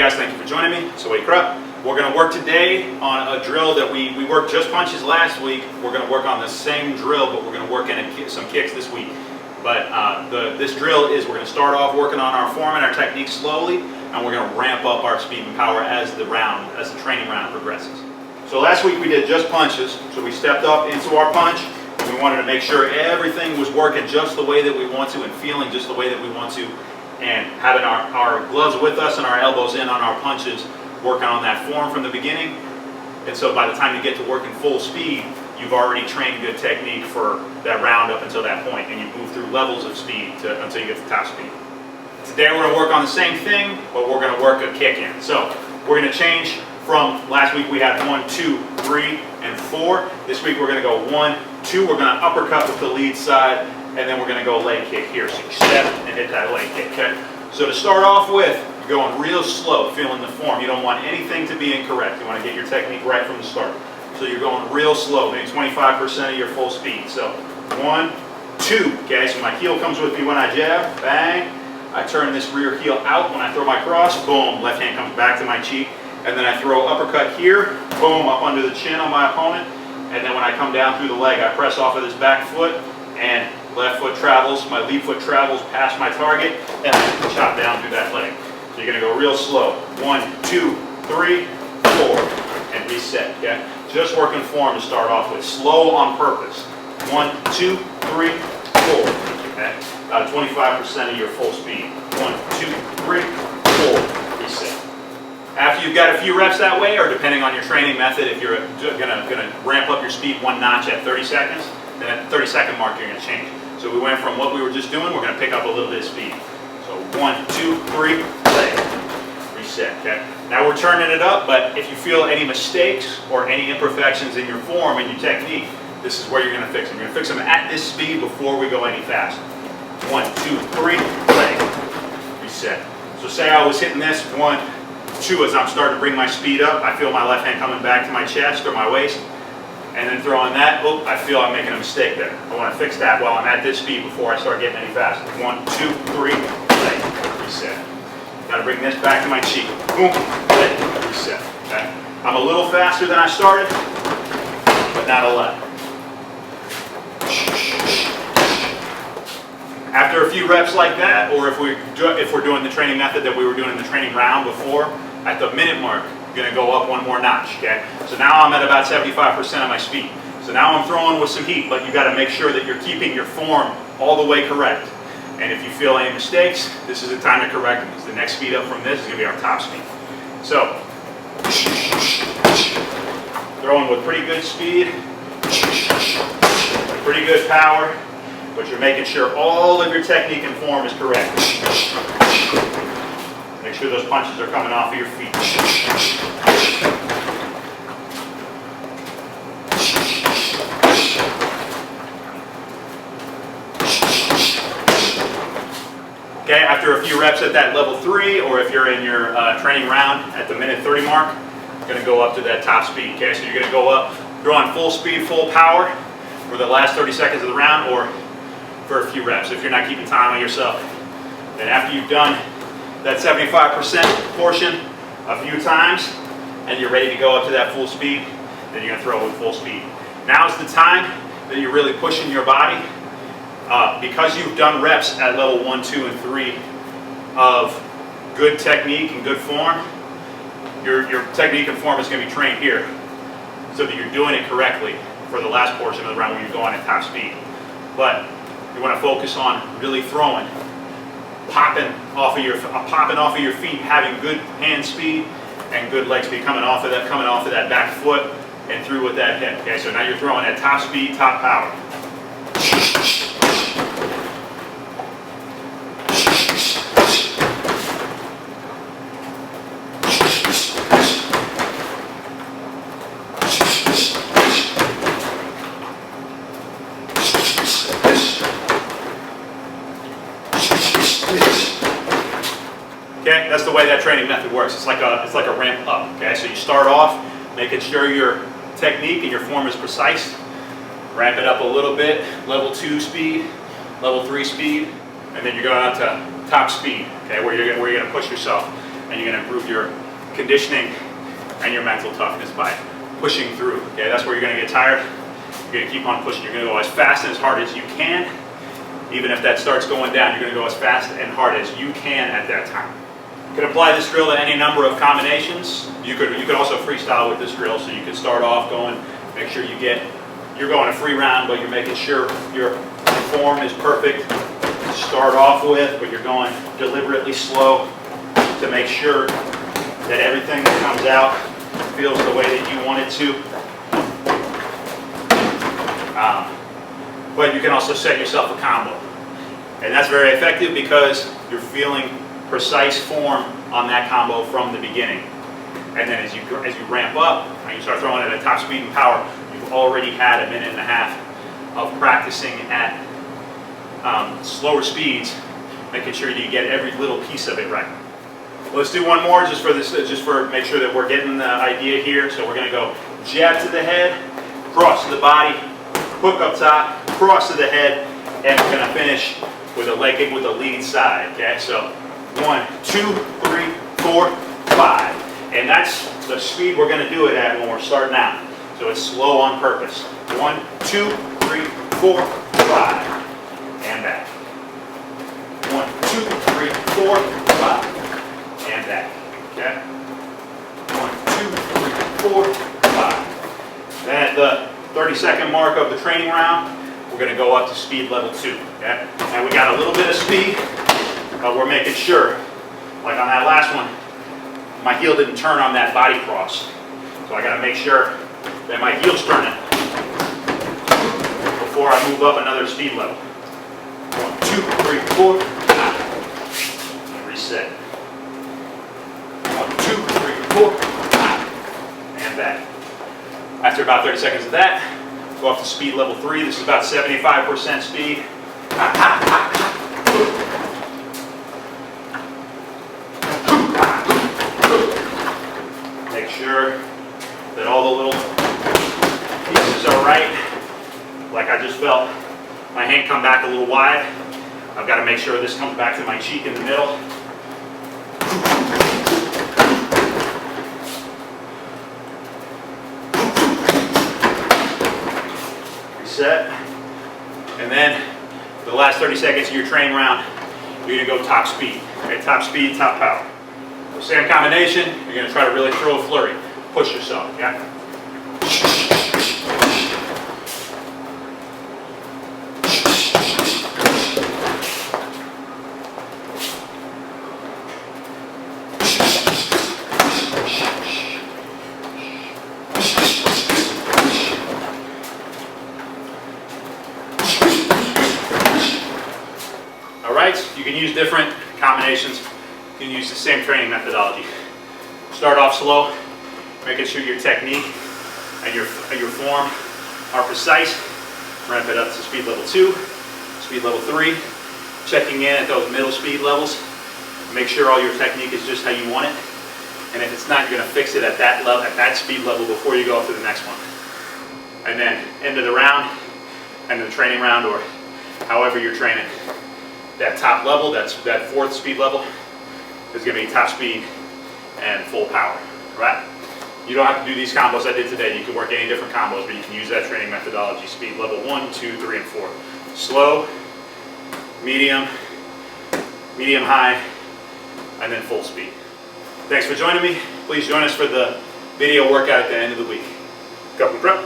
guys, thank you for joining me. So wake up. We're going to work today on a drill that we worked just punches last week. We're going to work on the same drill, but we're going to work in some kicks this week. But this drill is, we're going to start off working on our form and our technique slowly, and we're going to ramp up our speed and power as the training round progresses. So last week we did just punches, so we stepped up into our punch. We wanted to make sure everything was working just the way that we want to and feeling just the way that we want to, and having our gloves with us and our elbows in on our punches, working on that form from the beginning. And so by the time you get to working full speed, you've already trained good technique for that round up until that point, and you move through levels of speed until you get to top speed. Today we're going to work on the same thing, but we're going to work a kick in. So we're going to change from last week we had 1, 2, 3, and 4. This week we're going to go 1, 2. We're going to uppercut with the lead side, and then we're going to go leg kick here. So you step and hit that leg kick, okay? So to start off with, you're going real slow, feeling the form. You don't want anything to be incorrect. You want to get your technique right from the start. So you're going real slow, maybe 25% of your full speed. So 1, 2, okay? So my heel comes with me when I jab, bang. I turn this rear heel out when I throw my cross, boom, left hand comes back to my cheek. And then I throw uppercut here, boom, up under the chin on my opponent. And then when I come down through the leg, I press off of this back foot, and left foot travels, my lead foot travels past my target, and I chop down through that leg. So you're going to go real slow. 1, 2, 3, 4, and reset, okay? Just working form to start off with. Slow on purpose. 1, 2, 3, 4, okay? About 25% of your full speed. 1, 2, 3, 4, reset. After you've got a few reps that way, or depending on your training method, if you're gonna ramp up your speed one notch at 30 seconds, then at the 30-second mark you're gonna change. So we went from what we were just doing, we're gonna pick up a little bit of speed. So 1, 2, 3, leg, reset, okay? Now we're turning it up, but if you feel any mistakes or any imperfections in your form and your technique, this is where you're gonna fix them. You're gonna fix them at this speed before we go any faster. 1, 2, 3, leg, reset. So say I was hitting this 1, 2, as I'm starting to bring my speed up, I feel my left hand coming back to my chest or my waist, and then throwing that, oh, I feel I'm making a mistake there. I want to fix that while I'm at this speed before I start getting any faster. 1, 2, 3, leg, reset. Got to bring this back to my cheek. Boom, leg, reset. Okay? I'm a little faster than I started, but not a lot. After a few reps like that, or if we're doing the training method that we were doing in the training round before, at the minute mark, I'm going to go up one more notch, okay? So now I'm at about 75% of my speed. So now I'm throwing with some heat, but you got to make sure that you're keeping your form all the way correct. And if you feel any mistakes, this is the time to correct them, because the next speed up from this is going to be our top speed. So, throwing with pretty good speed, pretty good power, but you're making sure all of your technique and form is correct. Make sure those punches are coming off of your feet. Okay, after a few reps at that level 3, or if you're in your training round at the minute 30 mark, you're going to go up to that top speed. Okay, so you're going to go up, you're on full speed, full power for the last 30 seconds of the round, or for a few reps if you're not keeping time on yourself. Then after you've done that 75% portion a few times and you're ready to go up to that full speed, then you're going to throw with full speed. Now is the time that you're really pushing your body. Because you've done reps at level 1, 2, and 3 of good technique and good form, your technique and form is going to be trained here so that you're doing it correctly for the last portion of the round when you're going at top speed. But you want to focus on really throwing, popping off of your feet, having good hand speed and good leg speed coming off of that back foot and through with that hip. Okay, so now you're throwing at top speed, top power. Okay, that's the way that training method works. It's like a ramp up. Okay, so you start off making sure your technique and your form is precise. Ramp it up a little bit, level 2 speed, level 3 speed, and then you're going on to top speed. Okay, where you're going to push yourself. and you're going to improve your conditioning and your mental toughness by pushing through. Okay, that's where you're going to get tired. You're going to keep on pushing. You're going to go as fast and as hard as you can. Even if that starts going down, you're going to go as fast and hard as you can at that time. You can apply this drill to any number of combinations. You could also freestyle with this drill, so you could start off going, make sure you're going a free round, but you're making sure your form is perfect to start off with, but you're going deliberately slow to make sure that everything that comes out feels the way that you want it to. But you can also set yourself a combo. And that's very effective because you're feeling precise form on that combo from the beginning. And then as you ramp up and you start throwing it at top speed and power, you've already had a minute and a half of practicing at slower speeds, making sure you get every little piece of it right. Let's do one more just for make sure that we're getting the idea here. So we're going to go jab to the head, cross to the body, hook up top, cross to the head, and we're going to finish with a leg kick with a lead side. Okay, so 1, 2, 3, 4, 5, and that's the speed we're going to do it at when we're starting out. So it's slow on purpose. 1, 2, 3, 4, 5, and back. 1, 2, 3, 4, 5, and back. Okay. 1, 2, 3, 4, 5. Then at the 30-second mark of the training round, we're going to go up to speed level 2. Okay? And we got a little bit of speed, but we're making sure, like on that last one, my heel didn't turn on that body cross. So I got to make sure that my heel's turning before I move up another speed level. 1, 2, 3, 4, 5. And reset. 1, 2, 3, 4, 5. And back. After about 30 seconds of that, go up to speed level 3. This is about 75% speed. Make sure that all the little pieces are right. Like I just felt my hand come back a little wide. I've got to make sure this comes back to my cheek in the middle. Set, and then for the last 30 seconds of your training round, you're going to go top speed. Okay, top speed, top power. So same combination, you're going to try to really throw a flurry. Push yourself, yeah? You can use different combinations. You can use the same training methodology. Start off slow, making sure your technique and your form are precise. Ramp it up to speed level 2, speed level 3, checking in at those middle speed levels. Make sure all your technique is just how you want it. And if it's not, you're going to fix it at that level, at that speed level before you go up to the next one. And then end of the round, end of the training round, or however you're training. That top level, that 4th speed level, is going to be top speed and full power, right? You don't have to do these combos I did today. You can work any different combos, but you can use that training methodology. Speed level 1, 2, 3, and 4. Slow, medium, medium high, and then full speed. Thanks for joining me. Please join us for the video workout at the end of the week. Go and prep.